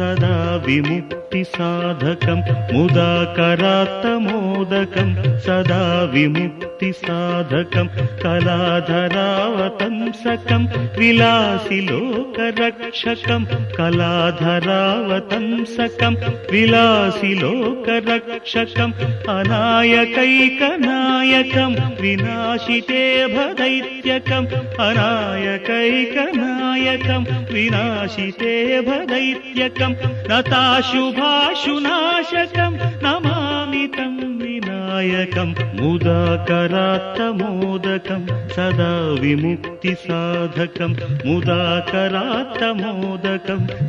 సదా విముక్తి సాధకం ముదాకరాత్తమోదకం సదా విముక్తి సాధకం కళాధరావతంసకం విలాసిలోకరక్షకం కళాధరావతంసకం విలాసిలోకరక్షకం అనాయకైకనాయకం వినాశితే భదైత్యకం అనాయకైకనాయకం వినాశితే భదైత్యకం నతాశుభాశునాశకం నమామి తం వినాయకం ముదాకరాత్తమోదకం సదా విముక్తి సాధకం ముదాకరాత్తమోదకం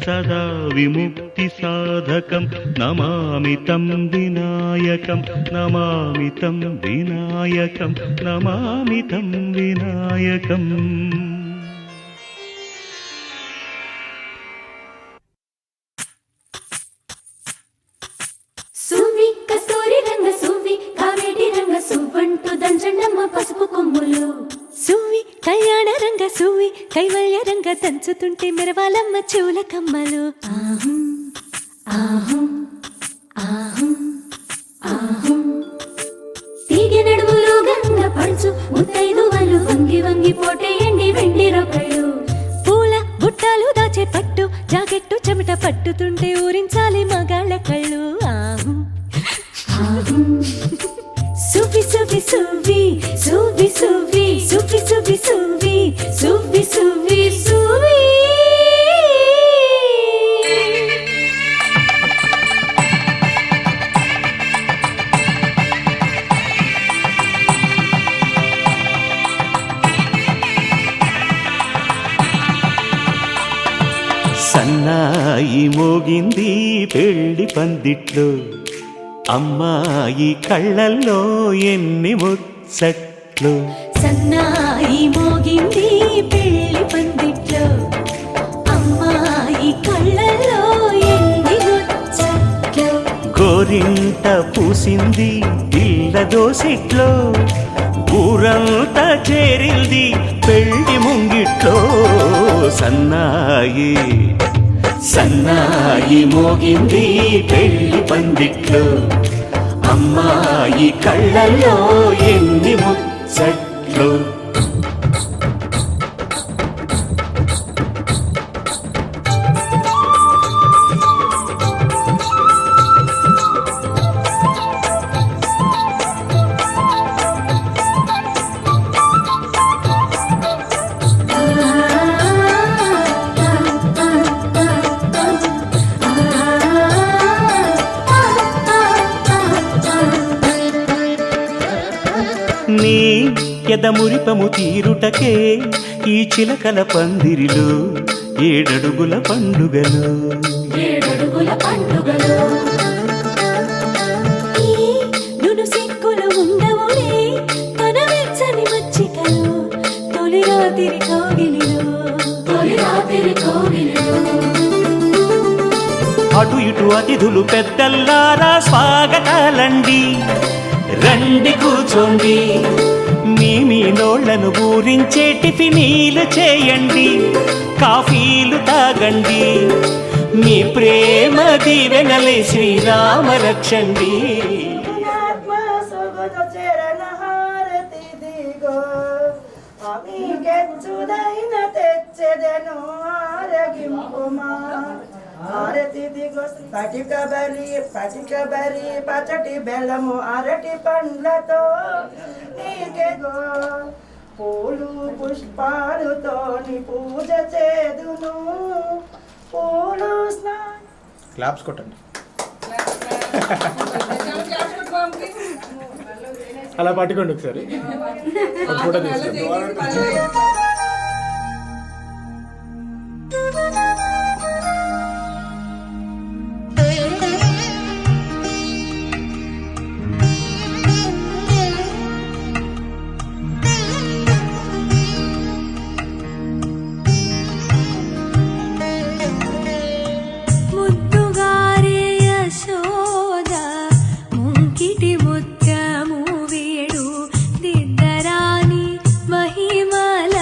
సదా విముక్తి సాధకం నమామి తం వినాయకం నమామి తం వినాయకం నమామి తం వినాయకం. పసుపు కొమ్ములు సువ్వి కళ్యాణ రంగ సువ్వి కైవల్య రంగ దంచుతుంటే మెరవాలమ్మ చెవుల కమ్మలు. ఆహు ఆహు ఆహు ఆహు తీగె నడుములు గంగ పడుచు ముత్తైదువలు వంగి వంగి పోటేయండి వెండి రొక్కలు. పూల బుట్టాలు దాచే పట్టు జాకెట్టు చెమట పట్టుతుంటే ఊరించాలి మగాళ్ళ కళ్ళు. ఆహు ఆహు సువ్వి సువ్వి సువ్వి సువ్వి సువ్వి సువ్వి సువ్వి సువ్వి సువ్వి సువ్వి సువ్వి. సన్నాయి మోగింది పెళ్లి పందిట్లో అమ్మాయి కళ్ళల్లో ఎన్ని ముచ్చట్లు. సన్నాయి మోగింది పెళ్లి పందిట్లో అమ్మాయి కళ్ళల్లో ఎన్ని ముచ్చట్లు. గోరింట పూసింది ఇళ్ళ దోసిట్లో ఊరంతా చేరింది పెళ్లి ముంగిట్లో. సన్నాయి సన్నాయి మోగింది పెళ్లి పందిట్లో అమ్మాయి కళ్ళల్లో ఎన్ని ముచ్చట్లు. నీ ఎదమురిపము తీరుటకే ఈ చిలకల పందిరిలో ఏడడుగుల పండుగలు. ఏడడుగుల పండుగలు నును సిక్కులు ఉండవులే తన వెచ్చని మచ్చికలు. తొలి రాత్రి కోగిలిలో తొలి రాత్రి కోగిలిలో అటు ఇటు అతిథులు పెద్దల్లారా స్వాగతాలండి రండి కూర్చోండి. మీ నోళ్లను ఊరించే టిఫినీలు చేయండి కాఫీలు తాగండి మీ ప్రేమ దీవెనలే శ్రీరామ రక్షండి. పటిక బరి పచటి బెల్లము అరటి పండ్లతో నీకెగో పూలు పుష్పాలుతో పూజ చేదును. పూలు క్లాప్స్ కొట్టండి. అలా పట్టుకోండి ఒకసారి ఫోటో తీసుకోండి. ముత్యము వేడు దిద్దరాని మహిమల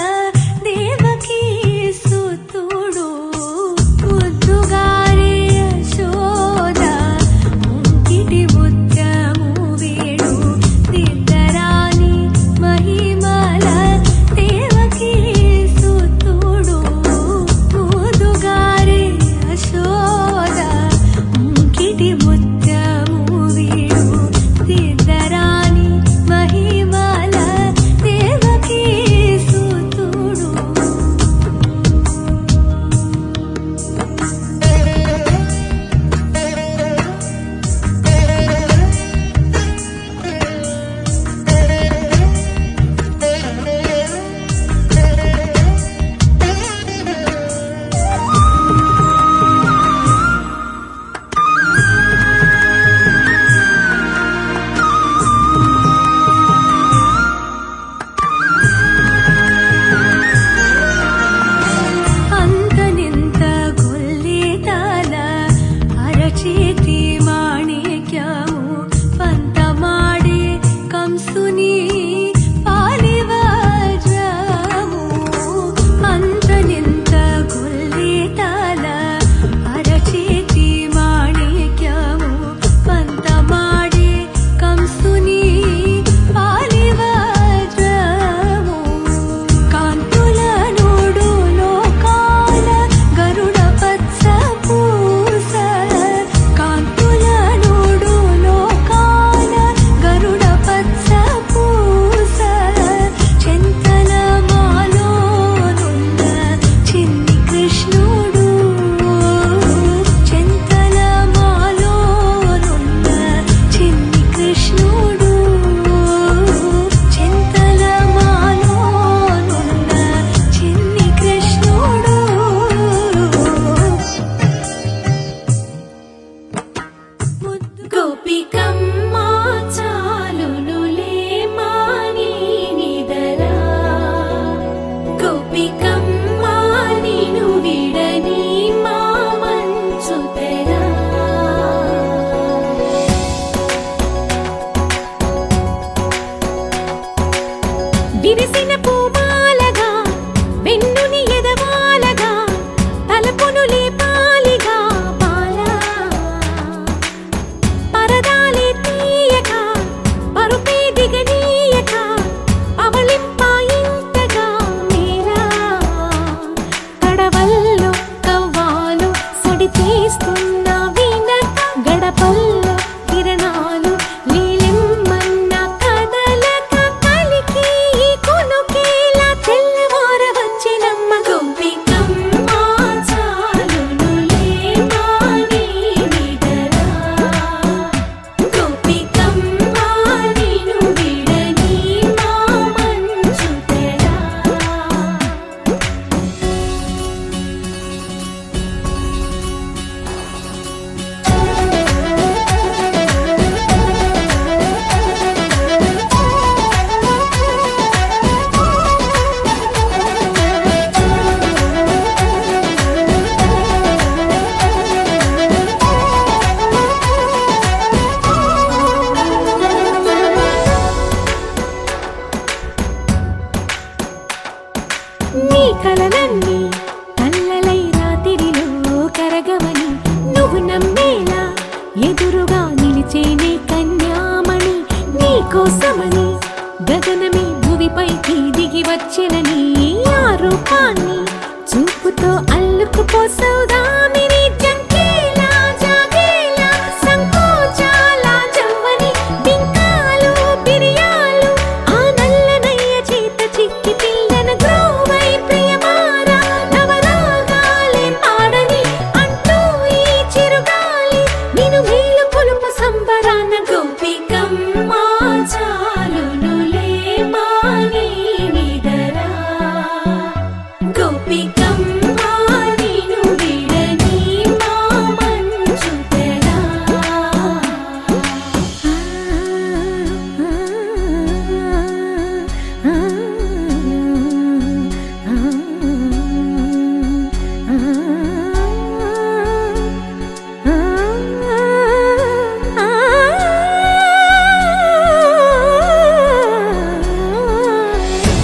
తీస్తున్నా వీణక గడపల్లో కిరణాలు నీలిమ్మన్న కదలక కలికి ఈ కొనుకేలా తెల్లవార వచ్చినమ్మ గోపికమ్మ చాలునులే మాని నిదరా గోపికమ్మ నిను విడని మా మంచు తెరా నీ కలలన్నీ కల్లలై రాత్రిలో కరగవని నువ్వు నమ్మేలా ఎదురుగా నిలిచేనే కన్యామణి నీ కోసమని గగనమే భువిపైకి దిగి వచ్చెనని ఆ రూపాన్ని చూపుతో అల్లుకుపోసౌదామిని జంకేలా జాగేలా సంకోచాల జవ్వని బింకాలు బిరియాలు ఆ నల్లనయ్య చేత చిక్కి పిల్లన గ్రోవై ప్రియమారా నవరాగాలే పాడని అంటూ ఈ చిరుగాలి నిన్ను మేలు కొలుపు సంబరాన గోపికమ్మ చాలునులే మాని నిదరా గోపికమ్మ నిను విడని మా మంచు తెరా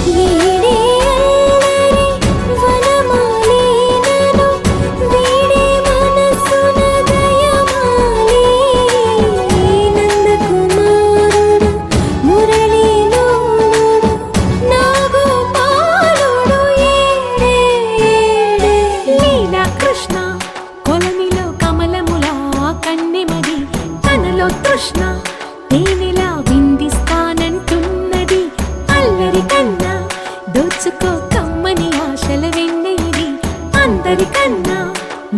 వీడే అల్లరి వనమాలినను వీడే మనసున దయమాలి నందకుమారుడు మురళీలోనుడు నాగోపాలుడు ఏడే లీలా కృష్ణ కొలనిలో కమలములా కన్నెమది తనలో తృష్ణ తేనెలా విందిస్తానంటున్నది అల్లరి కన్నా దోచుకో కమ్మని ఆశల వెన్నెయిది అందరికన్నా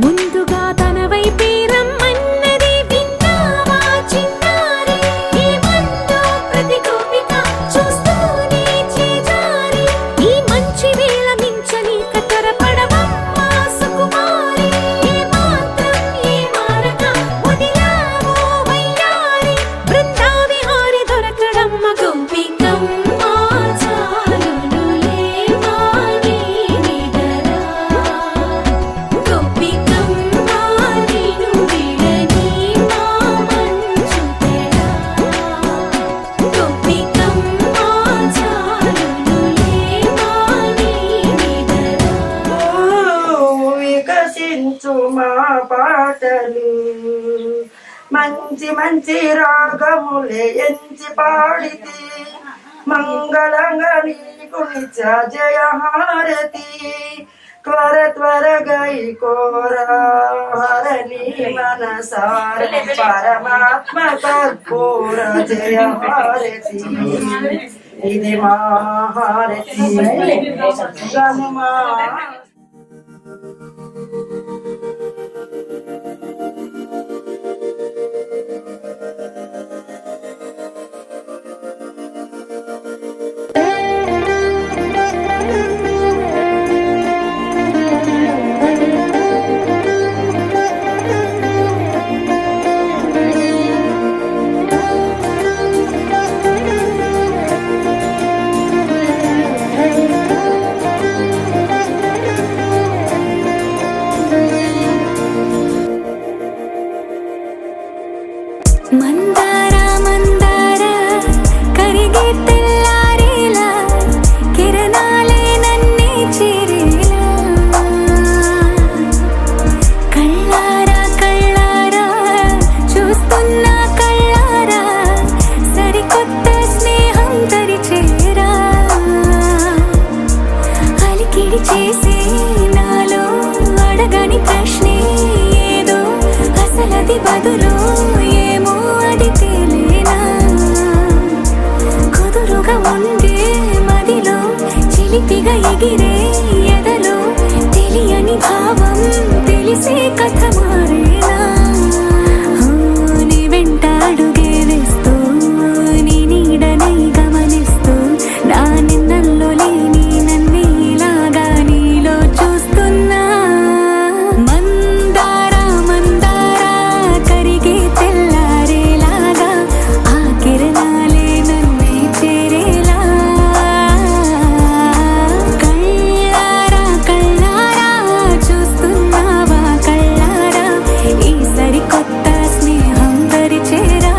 ముందుగా తన వైపే రమ్మన్నది విన్నావా చిన్నారి ఏమందో ప్రతి గోపిక చూస్తూనే చేజారి ఈ మంచి వేళ మించని కతరపడవమ్మ సుకుమారి ఏ మాత్రం ఏ మారక వదిలావో వయ్యారి బృందావిహారి దొరకడమ్మ గోపికమ్మ చాలునులే మాని నిదరా గోపికమ్మ నిను విడని మా మంచు తెరా గోపికమ్మ చాలునులే మాని నిదరా వికసించు మా పాటలు మంచి మంచి రాగములే ఎంచి పాడితే మంగళంగా నీకు నిత్య జయ హారతి త్వర త్వరగా ఈ కోరా హరణి మనసార పరమాత్మ కర్పూర జయ హారతి ఇది మా హారతి గమమా మందార మందార కరిగే తెల్లారేలా కిరణాలే నన్నే చేరేలా కళ్ళారా కళ్ళారా చూస్తున్నా కళ్ళారా సరికొత్త స్నేహం తరిచేరా అలికిడి చేసే నాలో అడగని ప్రశ్నే ఏదో బదులు ఏమో అది తేలేనా కుదురుగా ఉండే మదిలో చిలిపిగా ఎగిరే ఎదలో తెలియని భావం తెలిసే కథ మారేనా నీ వెంట అడుగే వేస్తూ నీ నీడనై గమనిస్తూ నా నిన్నల్లో లేని నన్నే ఇలాగా నీలో చూస్తున్నా మందారా మందారా కరిగే తెల్లారేలాగా ఆ కిరణాలే నన్నే చేరేలా కళ్ళారా కళ్ళారా చూస్తున్నావా కళ్ళారా ఈ సరికొత్త స్నేహం పరిచేరా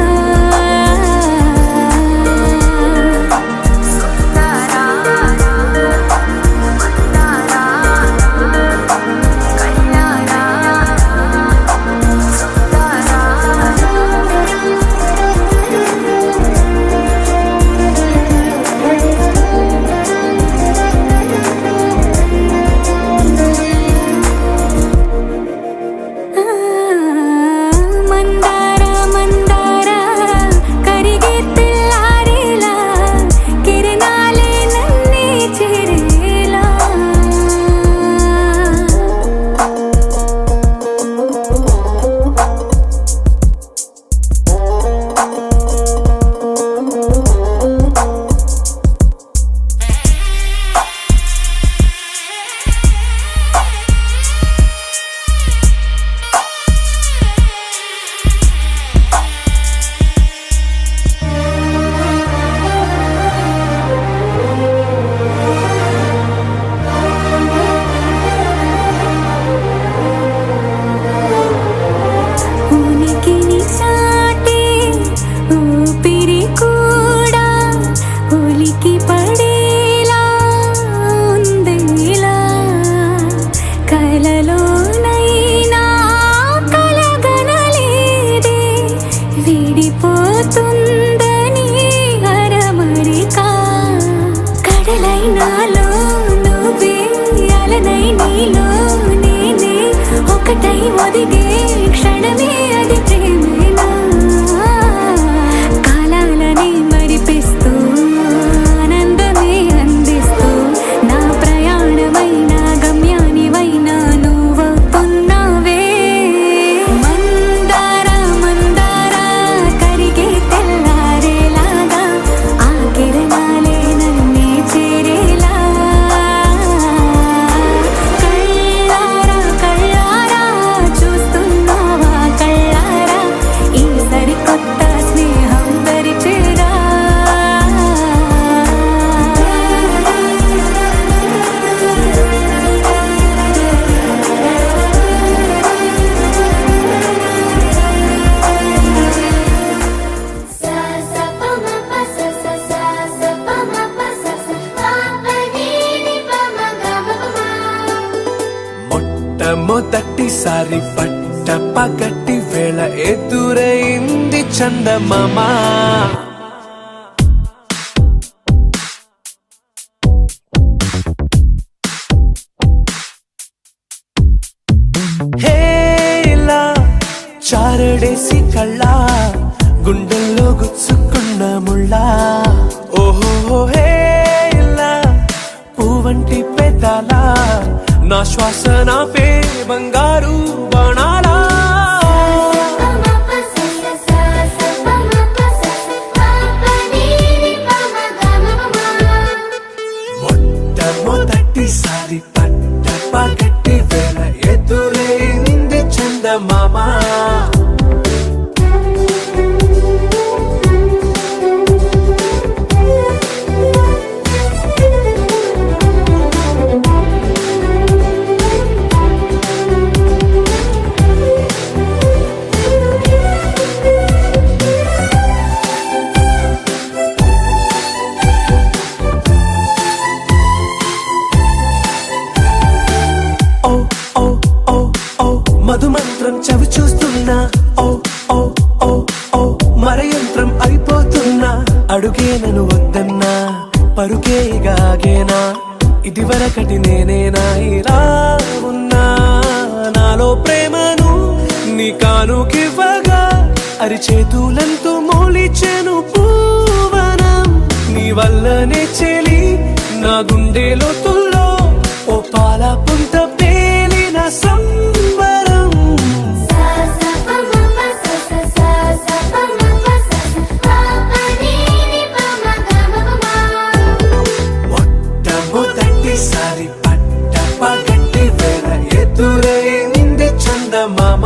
మందారా మందారా కరిగే తెల్లారేలా కిరణాలే నన్నే చేరేలా ఉనికిని చాటే ఊపిరి కూడా ఉలికి పడేలా ఉందేలా కలలోనైనా కలగనలేదే విడిపోతుందని అరమరిక కడలైనాలో నువ్వే అలనై నీలో నేనే ఒకటై ఒదిగే క్షణమే అది ప్రేమేనా కాలాలని మరిపిస్తూ ఆనందమే అందిస్తూ నా ప్రయాణమైన గమ్యానివైనా నువ్వవుతున్నావే మందారా మందారా కరిగే తెల్లారేలాగా ఆ కిరణాలే నన్నే చేరేలా కళ్ళారా కళ్ళారా చూస్తున్నావా కళ్ళారా ఈ సరికొత్త స్నేహం పరిచేరా మొట్టమొదటిసారి పట్ట పగటి వేళ ఎదురైంది చందమామ హే ఇలా చారడేసి కళ్ళ గుండెల్లో గుచ్చుకున్న ముళ్ళ ఓహో హే ఇలా పువ్వంటి పెదాల నా శ్వాస నాపే బంగారు బాణాలా మొట్టమొదటిసారి పట్ట పగటి వేళ ఎదురైంది చందమామ మధుమంత్రం చవి చూస్తున్నా ఓ ఓ ఓ ఓ మరయంత్రం అయిపోతున్నా అడుగే నన్ను వద్దన్నా పరుకేగాగేనా ఇదివరకటి నేనేనా ఇలా ఉన్నా నాలో ప్రేమను నీ కానుకివ్వగా అరిచేతులంతో మోలిచెను పూవనం నీ వల్లనే చెలి నా గుండె లోతుల్లో ఓ పాల పుంత పేలిన సంబరం మొట్టమొదటిసారి పట్ట పగట్టి వేళ ఎదురైంది చందమామ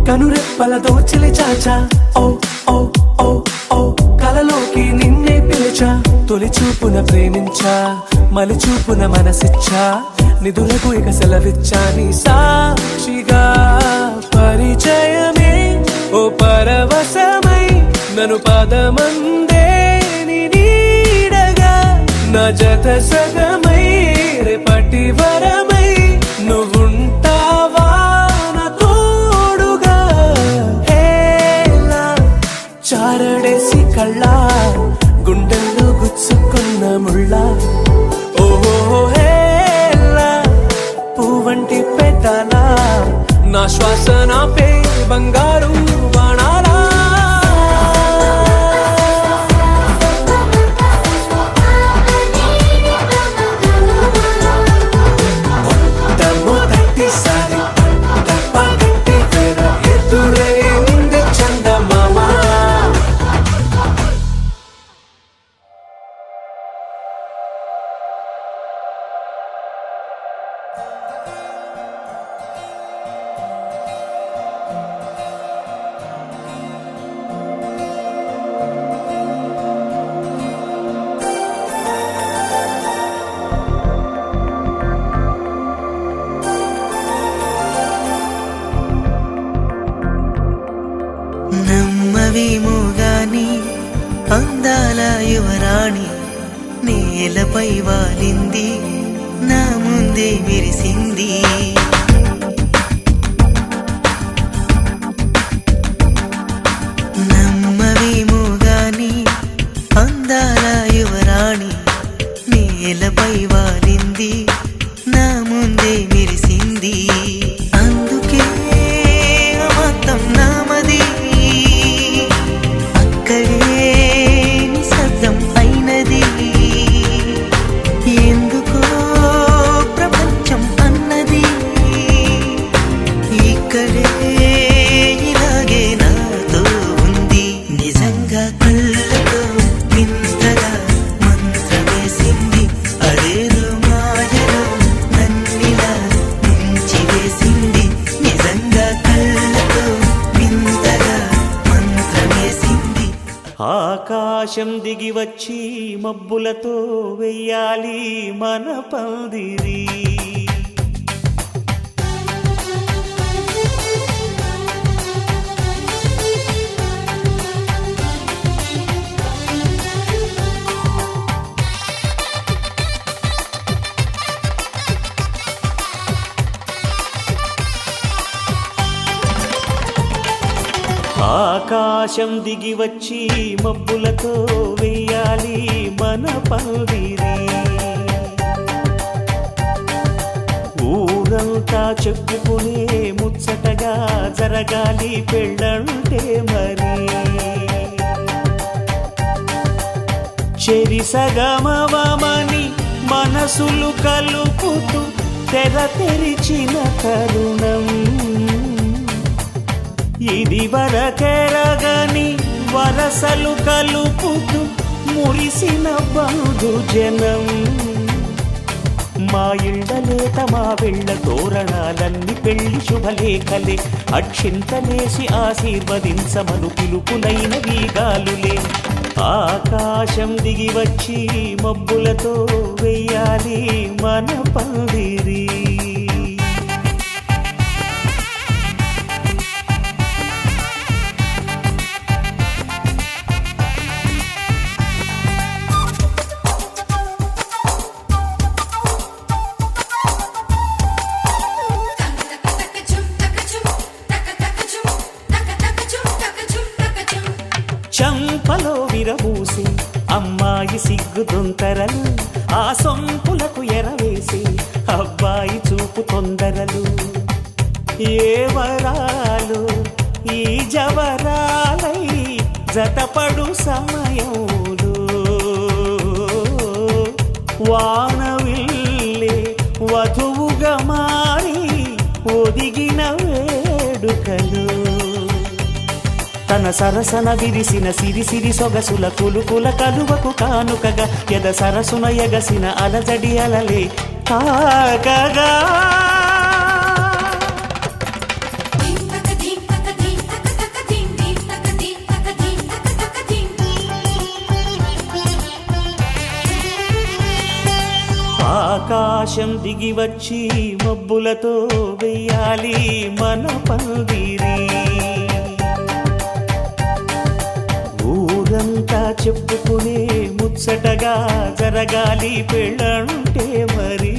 కనురెప్పల దోచిలి చాచా ఓ ఓ ఓ ఓ కలలోకి నిన్నే పిలిచా తొలి చూపున ప్రేమించా మలి చూపున మనసిచ్చా నిధులకు ఇక సెలవిచ్చా నీ సాక్షిగా పరిచయమే ఓ పరవశమై నన్ను పదమందే నీ నీడగా నా జత సగమై రేపటి వరమై నువ్వుంటావా చారడేసి కళ్ళ గుండెల్లో గుచ్చుకున్న ముళ్ళ ఓహో హేలా పువ్వంటి పెదాల నా శ్వాస నాపే బంగారు బాణాలా మొట్టమొదటిసారి పగట్టి వేళ ఎదురైంది చందమామ నమ్మవేమో గాని అందాల యువరాణి నేలపై వాలింది నా ముందే మెరిసింది నమ్మవేమో గాని అందాల యువరాణి నేలపై వాలింది నా ముందే మెరిసింది అందుకే మొత్తం నామది అక్కడే నిశ్శబ్దం అయినది ఎందుకో ప్రపంచం అన్నది ఇక్కడే ఇలాగే నాతో ఉంది నిజంగా కళ్ళతో వింతగా మంత్రమేసింది అదేదో మాయలో నన్నిలా ముంచి వేసింది నిజంగా కళ్ళతో వింతగా మంత్రమేసింది ఆకాశం దిగి వచ్చి మబ్బులతో వెయ్యాలి మన పందిరి ఆకాశం దిగి వచ్చి మబ్బులతో వెయ్యాలి మన పందిరి ఊరంతా చెప్పుకునే ముచ్చటగా జరగాలి పెళ్ళంటే మరి చెరిసగమవమని మనసులు కలుపుతూ తెర తెరిచిన తరుణం ఇది వరకెరగని వరసలు కలుపుతూ మురిసిన బంధుజనం మా ఇళ్ళలేత మా వెళ్ళ తోరణాలన్నీ పెళ్లి శుభలేఖలే అక్షింతలేసి ఆశీర్వదించమను పిలుపునైన వీగాలులే ఆకాశం దిగి వచ్చి మబ్బులతో వెయ్యాలి మన పందిరి. చంపలో విరబూసి అమ్మాయి సిగ్గు దొంతరలు, ఆ సొంపులకు ఎరవేసి అబ్బాయి చూపు తొందరలు. ఏ వరాలు ఈ జవరాలై జతపడు సమయంలో, వానవిల్లే వధువుగా మారి ఒదిగిన వేడుకలు. తన సరసన విరిసిన సిరిసిరి సొగసుల కులుకుల కలువకు కానుకగా ఎద సరసున ఎగసిన అలజడి అలలే తాకగా. ఆకాశం దిగి వచ్చి మబ్బులతో వెయ్యాలి మన పందిరి. ఊరంతా చెప్పుకునే ముచ్చటగా జరగాలి పెళ్ళంటే మరి.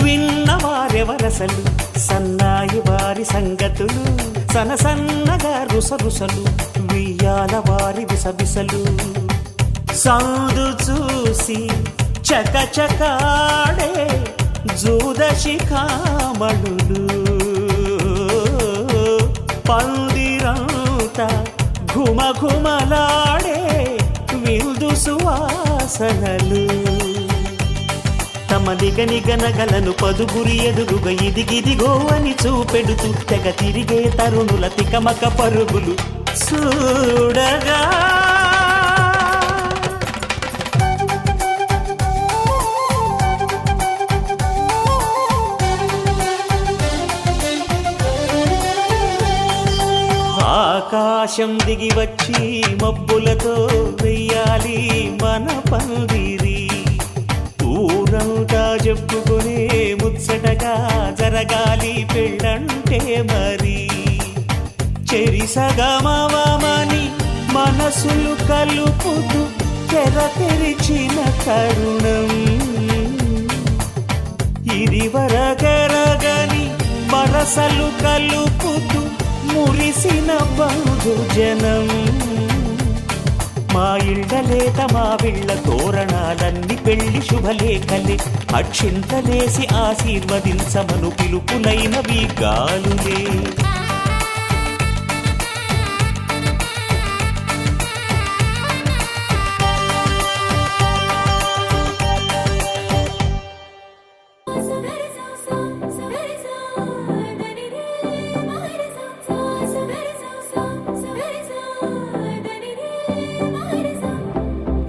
విన్నవారెవరసలు సన్నాయి వారి సంగతులు, సనసన్నగా రుసరుసలు వియ్యాల వారి విసబిసలు. సౌదు చూసి చకచకాడే జూదశిఖామణులు, పందిరంతా ఘుమఘుమలాడే విందు సువాసనలు. తమ నిగనిగనగలను పదుగురి ఎదురుగా ఇదిగిదిగో అని చూపెడుతూ తెగ తిరిగే తరుణుల తికమక పరుగులు చూడగా. ఆకాశం దిగి వచ్చి మబ్బులతో వెయ్యాలి మన పందిరి. ఊరంతా చెప్పుకునే ముచ్చటగా జరగాలి పెళ్ళంటే మరి. చెరిసగమవమని మనసులు కలుపుతూ తెర తెరిచిన తరుణం, ఇది వరకెరగని వరసలు కలుపుతూ మురిసిన బంధుజనం. మా ఇళ్ళలేత మా విళ్ళ తోరణాలన్నీ పెళ్లి శుభలేఖలే, అక్షింతలేసి ఆశీర్వదించమను పిలుపులైనవి గాలులే.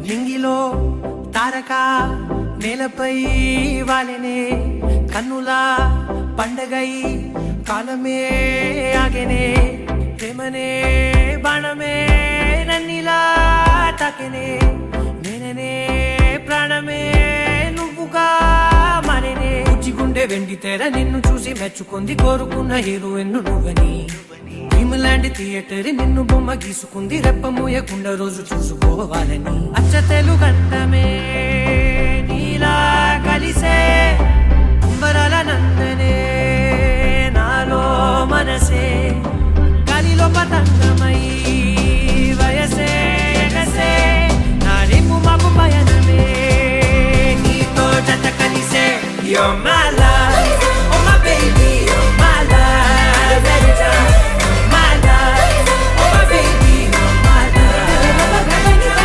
నింగిలో తారక నేలపై వాలినే, కన్నులా పండగై కాలమే ఆగెనే. ప్రేమనే బాణమే నన్నిలా తాకెనే, నేననే ప్రాణమే నువ్వుగా మారేనే. గుండె వెండి తెర నిన్ను చూసి మెచ్చుకుంది, కోరుకున్న హీరోయిన్ నువ్వని. భీములాంటి థియేటర్ నిన్ను బొమ్మ గీసుకుంది, రెప్ప మూయకుండా రోజు చూసుకోవాలని. అచ్చ తెలుగంటమే నీలా కలిసే అంబరాల నందనే నాలో మనసే, గాలిలో పతంగమై వయసే ఎగసే నా రేపు మాకు పయనమే. నీతో జత కలిసే You're my love, oh my baby, you're my love. Every time, you're my love, oh my baby, you're my love.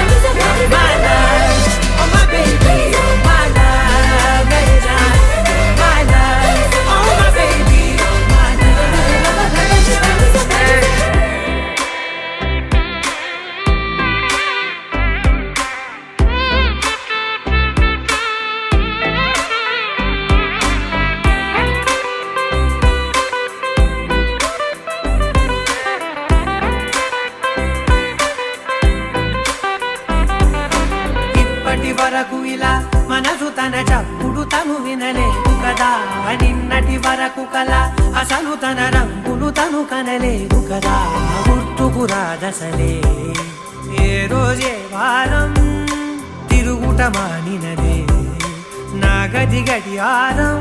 కనలేదు కదా నిన్నటి వరకు కల అసలు తన రంగులు తను కనలేదు కదా గుర్తుకు రాదసలే ఏ రోజే వారం తిరుగుట మానినదే నా గది గడియారం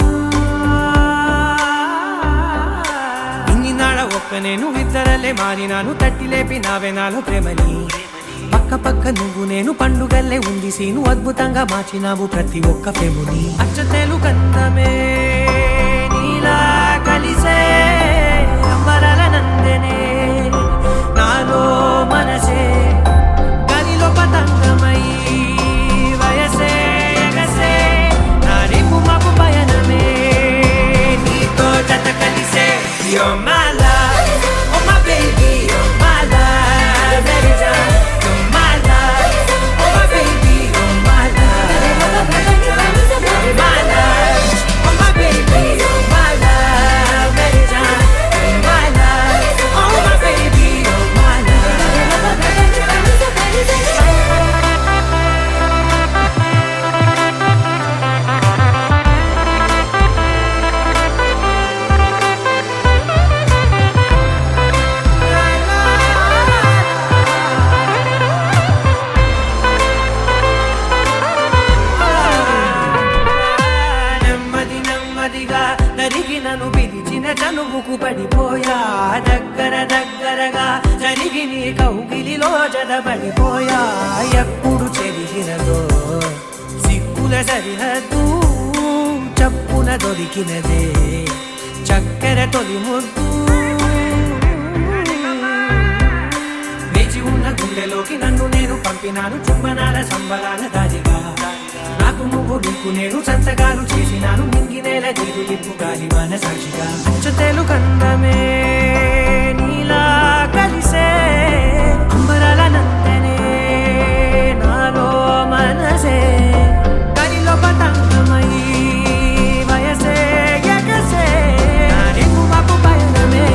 ఇన్ని నాడ ఒక్క నేను ఇద్దరలే మారినాను తట్టి లేపి నావే నాలో ప్రేమని పక్క పక్క నువ్వు నేను పండుగల్లే ఉంది సీను అద్భుతంగా మార్చినావు ప్రతి ఒక్క ప్రేముని అచ్చతేలు కందమే నీలా కలిసే అంబరాల నందనే నాలో మనసే గలిలో పతంగమై వయసే ఎగసే నా రేపు మాకు పయనమే నీతో జత కలిసే You're my love, oh my baby, you're my love, baby, you're my love, oh my baby, you're my love, you're my love, oh my baby, you're my love, baby, you're my love, oh my baby, you're my నెమ్మది నెమ్మదిగా నరిగి నన్ను పిలిచిన చనువుకు పడిపోయా దగ్గర దగ్గరగా జరిగి నీ కౌగిలిలో జడబడిపోయా ఎప్పుడు చెరిగినదో సిక్కుల సరిహద్దు చప్పున దొరికినదే చక్కెర తొలి ముద్దు వేచి ఉన్న గుండెలోకి నన్ను నేను పంపినాను చుంబనాల సంబరాల దారిగా నాకు నువ్వు నీకు నేను సంతకాలు చేసినాను మింగినేల జీవిలిప్పు గాలి మన సాక్షిగా అచ్చతేలు కందమే నీలా కలిసే అంబరాల నందనే నాలో మనసే గలిలో పతంగమై వయసే ఎగసే నా రేపు మాకు పయనమే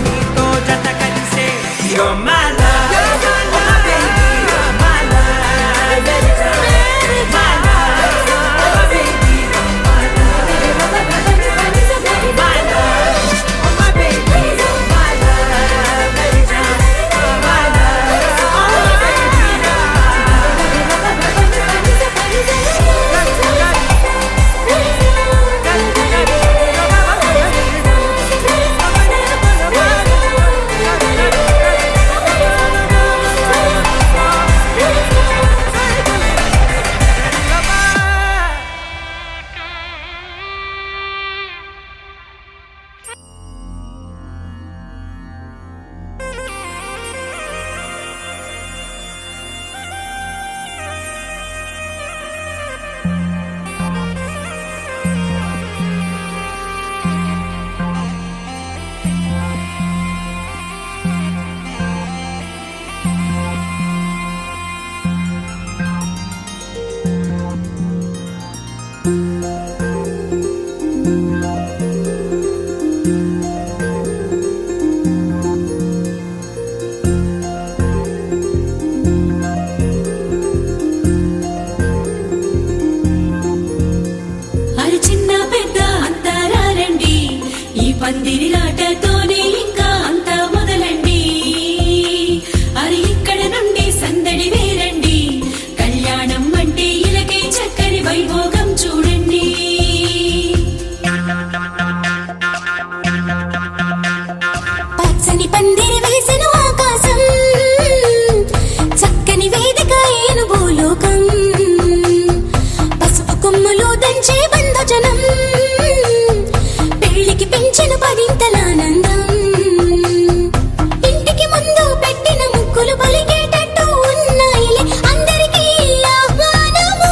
నీతో జత కలిసే You're my love, oh my baby, you're my love, baby, you're my love, oh my baby, you're my love, my love, oh my baby, you're my love, baby, you're my love, oh my baby, అరి చిన్న పెద్ద అంతారా రండి ఈ పందిరి లాటతోనే ఇంకా అంతా మొదలండి అరి ఇక్కడ నుండి సందడి వేరండి కళ్యాణం అంటే ఇలకే చక్కని వైభోగం చూడండి పచ్చని పందిరి వేసిన ఆకాశం చక్కని వేదిక ఏను భూలోకం పసుపు కొమ్ములు దంచే బంధజనం పెళ్లికి పెంచిన పదింతలానందం ఇంటికి ముందు పెట్టిన ముగ్గులు పలికేటట్టు ఉన్నాయిలే అందరికీ ఆహ్వానము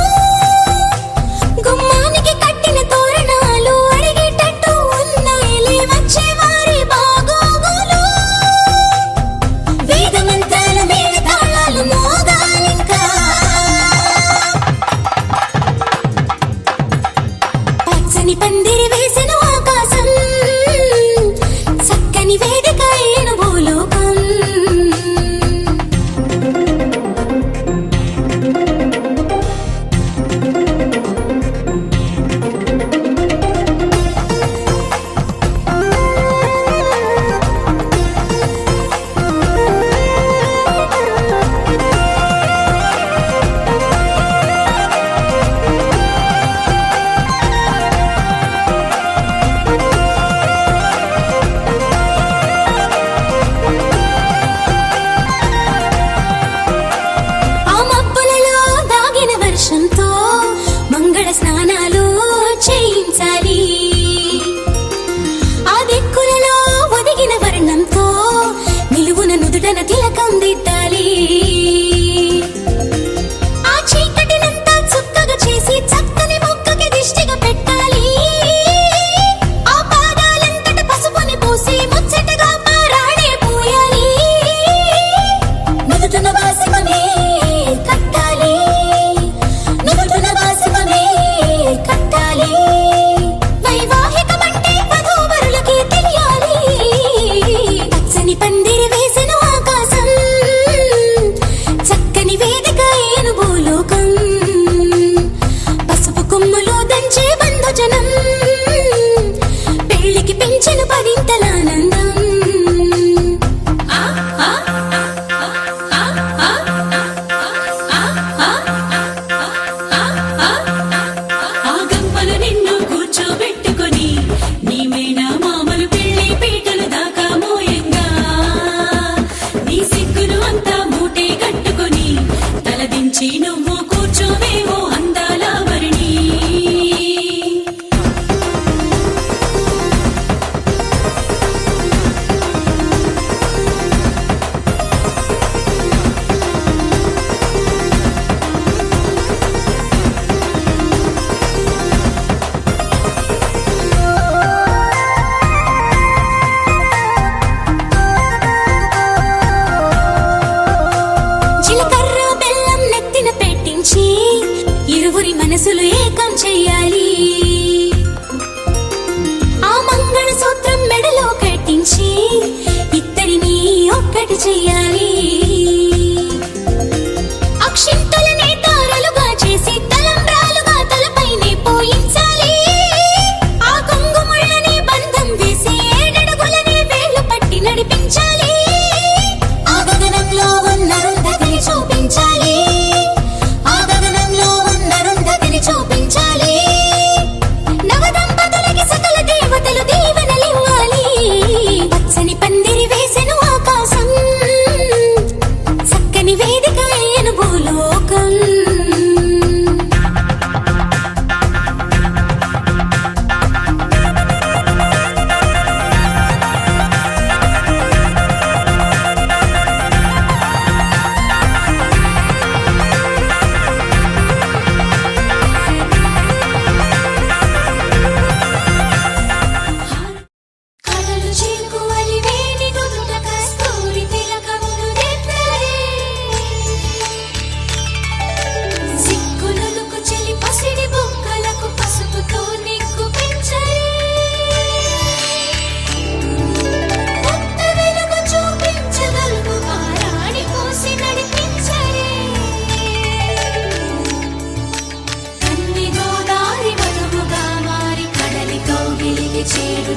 గుమ్మానికి కట్టిన తోరణాలు అడిగేటట్టు ఉన్నాయిలే వచ్చేవారి బాగోగులు వేద మంత్రాల మేళ తాళాలు మోగాలింకా పచ్చని పందిరి వేసిన ఆకాశం చక్కని వేదిక ఏను భూలోకం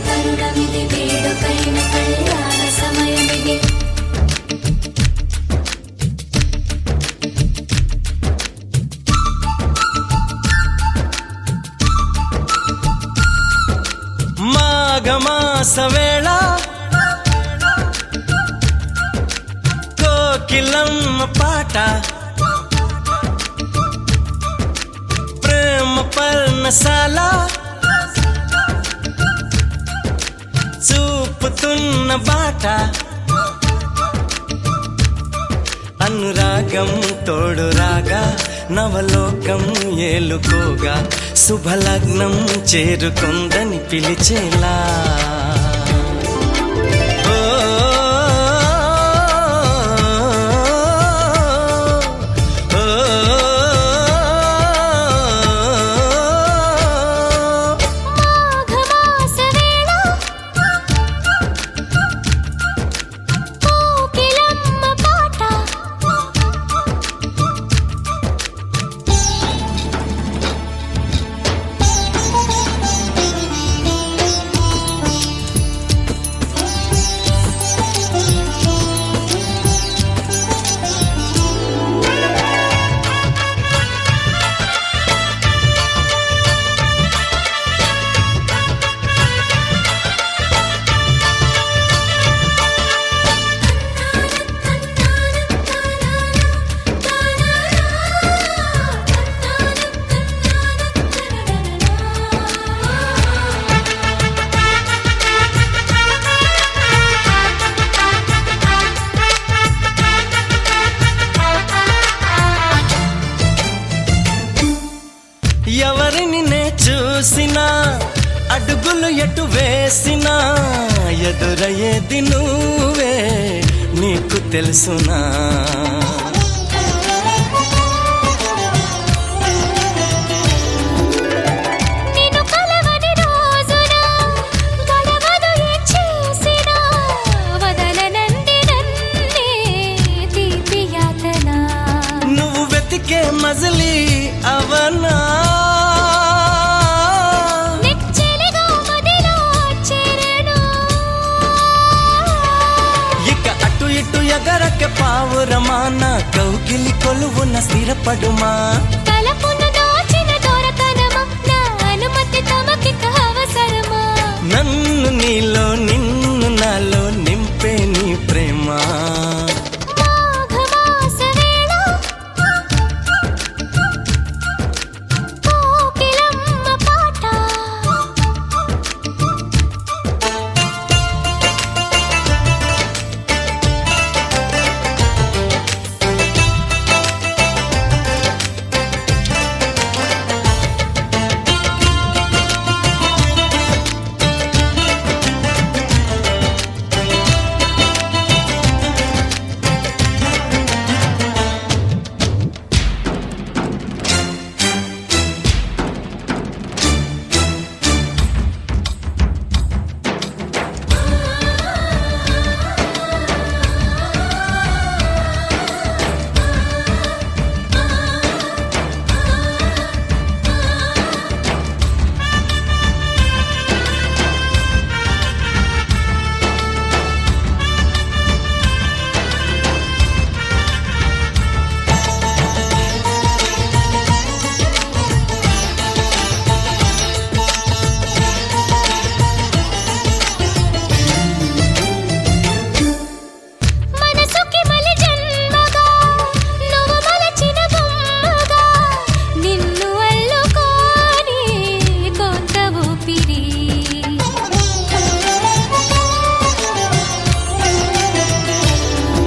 తరుణమిది వేడుకైన కళ్యాణ సమయమిది మాఘమాస వేళ కోకిలమ్మ పాట ప్రేమ పర్ణశాల చూపుతున్న బాట అనురాగం తోడు రాగా నవలోకం ఏలుకోగా శుభలగ్నం చేరుకుందని పిలిచేలా ఓ, ఓ, మాఘమాస వేళ కోకిలమ్మ పాట ఎవరిని నే చూసినా అడుగులు ఎటు వేసినా ఎదురయ్యేది నువ్వే నీకు తెలుసునా నిన్ను కలవని రోజున గడవదు ఏం చేసినా వదలనంది నన్నే తీపి యాతన నువ్వు వెతికే మజిలీ అవనా నెచ్చెలిగా మదిలో చేరను ఇక అటు ఇటు ఎగరక పావురమా నా కౌగిలి కొలువున స్థిరపడుమా తలపును దోచిన దొరకనమా నా అనుమతి తమకిక అవసరమా నన్ను నీలో నిన్ను నాలో నింపే నీ ప్రేమ మాఘమాస వేళ కోకిలమ్మ పాట మనసుకి మలి జన్మగా నువ్వు మలచిన బొమ్మగా నిన్ను అల్లుకోని కొంత ఊపిరి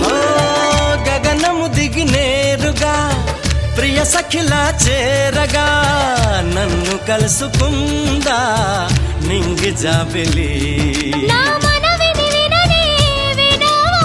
ఓ గగనము దిగి నేరుగా ప్రియ సఖిలా చేరగా నన్ను కలుసుకుందా నింగి జాబిలి నా మనవిని విననే వినవా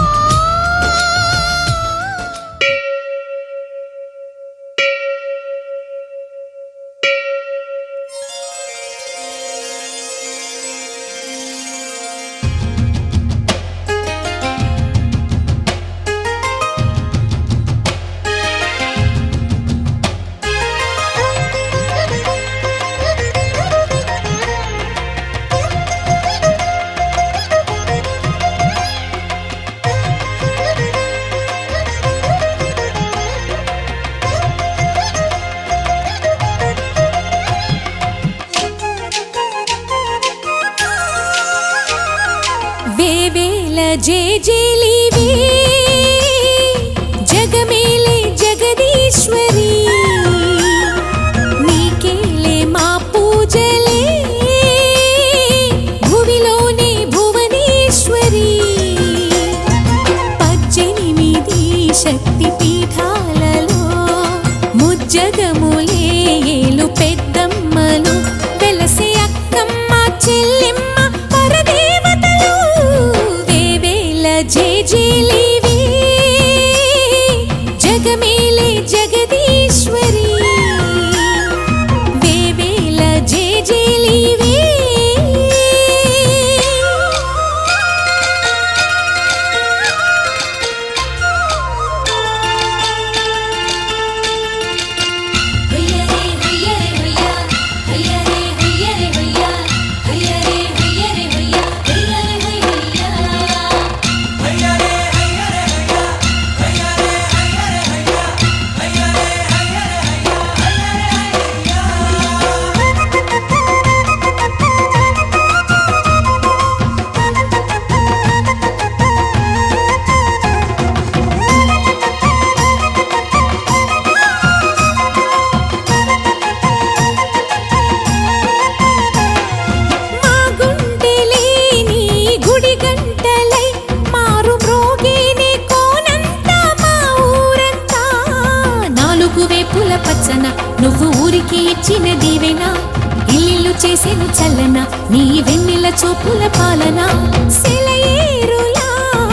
వేవేల జేజేలివే జగమేలే జగదీశ్వరి నీకేలే మా పూజలే భువిలోనే భువనేశ్వరి 18 శక్తి పీఠాలలో ముజ్జగములే ఏలు పెద్దమ్మలు వెలసే అక్కమ్మ చెల్లెమ్మ పరదేవతలు వేవేల జేజేలివే జగమేలే జగదీశ్వరి వేవేల జేజేలివే నువ్వు ఊరికి ఇచ్చిన దీవెనా ఇల్లు చేసేను చల్లన నీ వెన్నెల చూపుల పాలన సెలయేరులా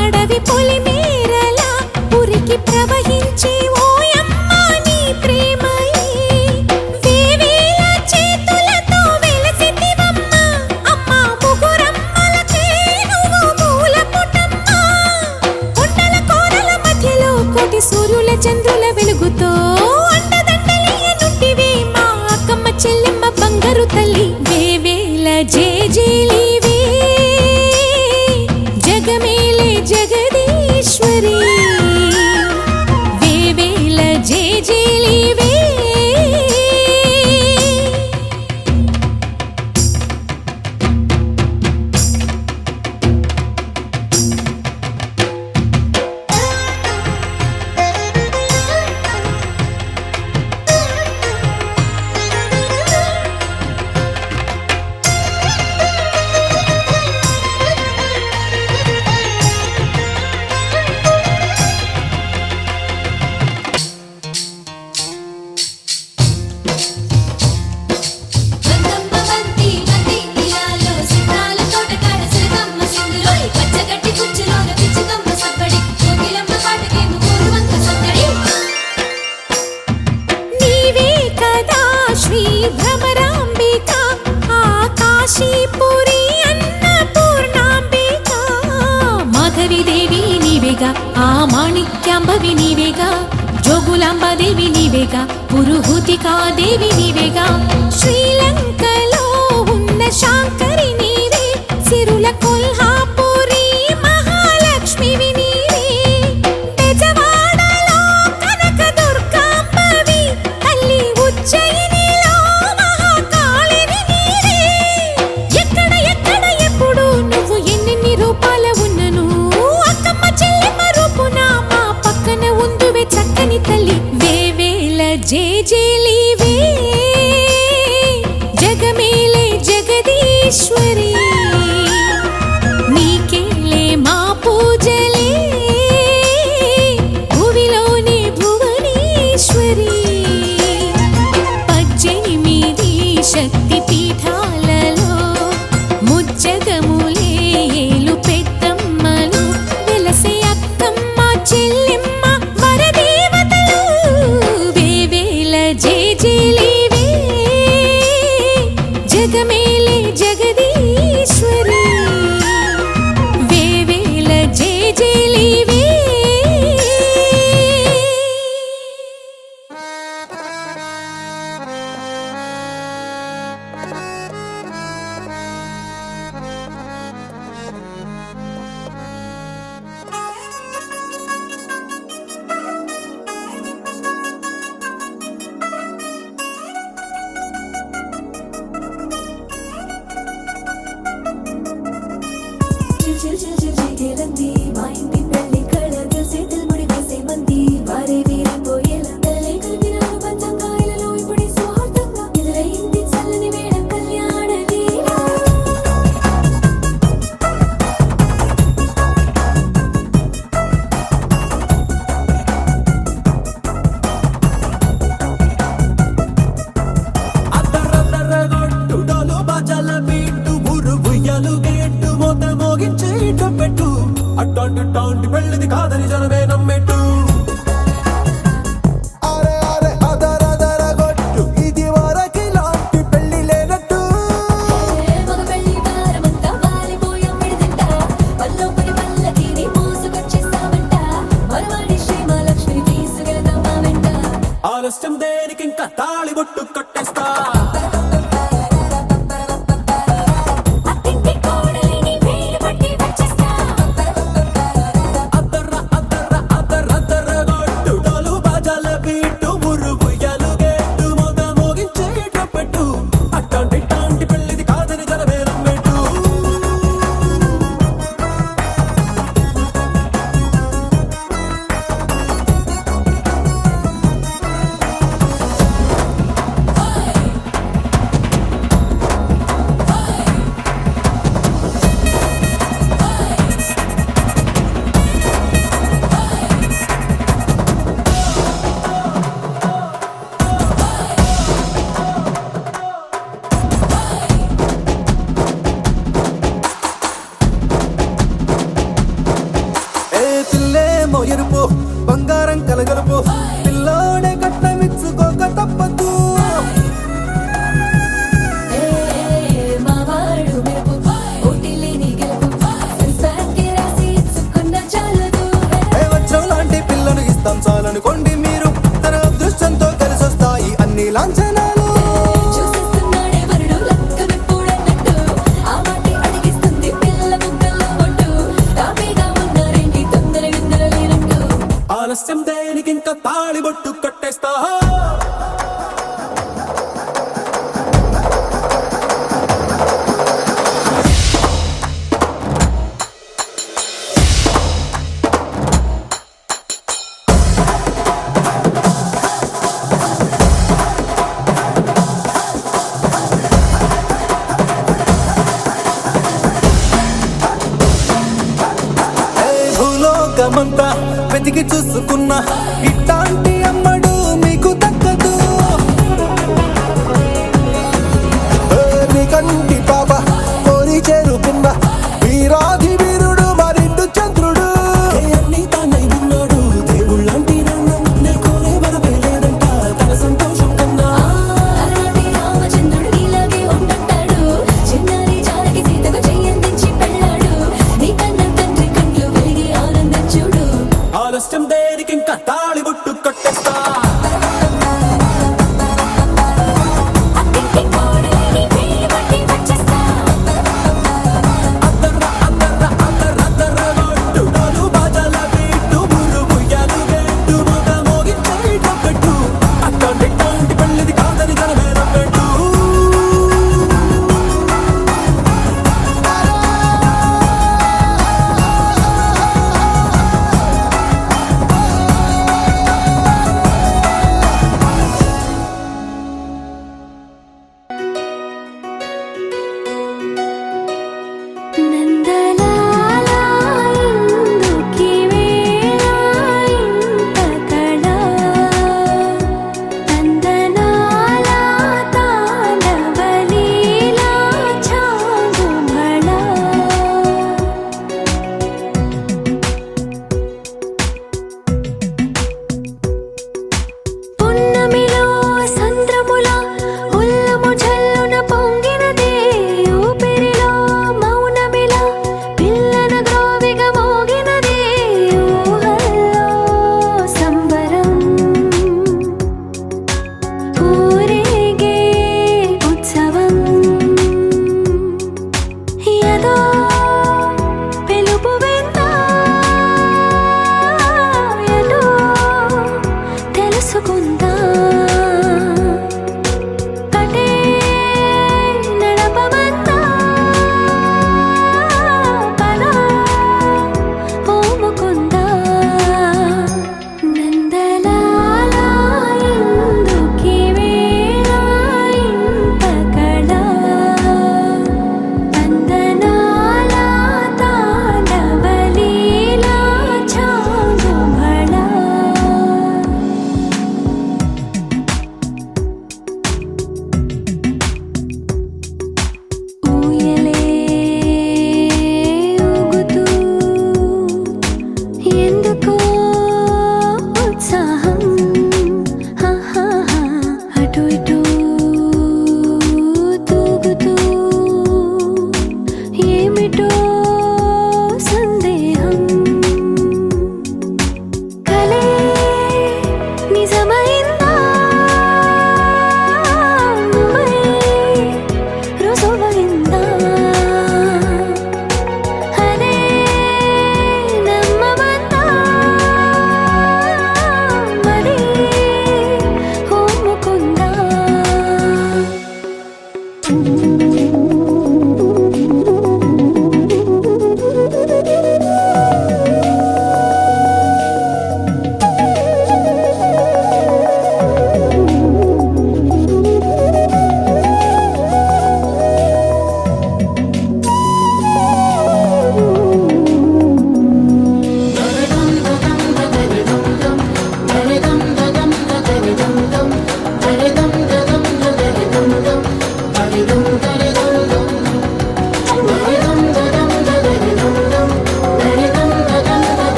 అడవి పొలిమేరలా ఉరికి ప్రవహించి ఓయమ్మ నీ ప్రేమయే వేవేల చేతులతో వెలసితివమ్మ అమ్మ ముగురమ్మలకే నువ్వు మూలపుటమ్మ కొండల కోరల మధ్యలో కోటి సూర్యుల చంద్రుల వెలుగుతో చెల్లెమ్మ బంగారు తల్లి వేవేల జేజేలివే జగమేలే జగదీశ్వరి వేవేల జేజేలివే ఆ మాణిక్యాంబవి నీవేగా జోగులాంబాదేవి నీవేగా పురుహూతికా దేవి నీవేగా శ్రీలంకలో ఉన్న శాంకరి నీవే సిరుల కొల్హాపురి మహాలక్ష్మివి నీవే బెజవాడలో కనక దుర్గాంబవి తల్లి ఉజ్జయినిలో మహాకాళిని నీవే ఎక్కడ ఎక్కడ ఎప్పుడు నువ్వు ఎన్నెన్ని రూపాల ఉన్నను అక్కమ్మ చెల్లెమ్మ రూపున మా పక్కన ఉందువే చక్కని తల్లి వేవేల జేజేలివే జగమేలే జగదీశ్వరి నీకేలే మా పూజలే భువిలోనే భువనేశ్వరి 18 శక్తి పీఠాలలో ముజ్జగములే ఏలు పెద్దమ్మలు వెలసే అక్కమ్మ చెల్లెమ్మ వరదేవతలు వేవేల జేజేలివే జగమేలే జగదీశ్వరి వేవేల జేజేలివే చిల్ చిల్ చిల్ చిగేలంది మా ఇంటి పెళ్లి కళగా చేతులు ముడి వేసే మంది వారే వీరే పోయేలా తలే కలిపిన పంచంగా ఇలలో ఇప్పుడే స్వార్థంగా ఎదురైంది చల్లని వేళ కళ్యాణ లీల అద్దరద్దరగొట్టు డోలు బాజాల బీటు ఊరు ఉయ్యాలు గేట్టు మోత మోగించే పెట్టు అట్టాంటి టాంటి పెళ్ళిది కాదని జనమే నమ్మెట్టు అరే అరే అదరదరగొట్టు ఇది వరకి లాంటి పెళ్లి లేనట్టు మగ పెళ్లి వారమంతా వాలిపోయాం విడిదింట పల్లోపరి పల్లకిని మోసుకొచ్చేస్తామంట మరవాడి శ్రీమహాలక్ష్మి తీసుకెళ్దాం మా వెంట ఆలస్యం దేనికి ఇంకా తాళిబొట్టు కట్టేస్తా అత్తింటి కోడలిని వేలు పట్టి వచ్చేస్తా అద్దరద్దరగొట్టు డోలు బాజాల బీటు ఊరు ఉయ్యాలు గేట్టు మోత మోగించే పెట్టు అట్టాంటి టాంటి పెళ్ళిది కాదని జనమే నమ్మెట్టు ఏ పిల్లేమో ఎరుపు బంగారం కలగలుపు పిల్లోడే కట్టమిచ్చుకోక తప్పదు మా వాడు మెరుపు ఓటిల్లిని గెలుపు సెన్సార్కి రాసి ఇచ్చుకున్న చాలదు ఏ వజ్రం లాంటి పిల్లను ఇస్తాం చాలనుకోండి మీరు తన అదృష్టంతో కలిసొస్తాయి అన్ని లాంఛనాలు చూసేస్తున్నాడే వరుడు లక్క విప్పుడన్నట్టు ఆ మాటే అడిగిస్తుంది పిల్ల ముక్కల్లో ఒట్టు తాపీగా ఉన్నారేంటి తొందర గిందర లేనట్టు ఆలస్యం దేనికి ఇంకా తాళిబొట్టు కట్టేస్తా ఏ భూలోకమంతా వెతికి చూసుకున్నా ఇట్లాంటి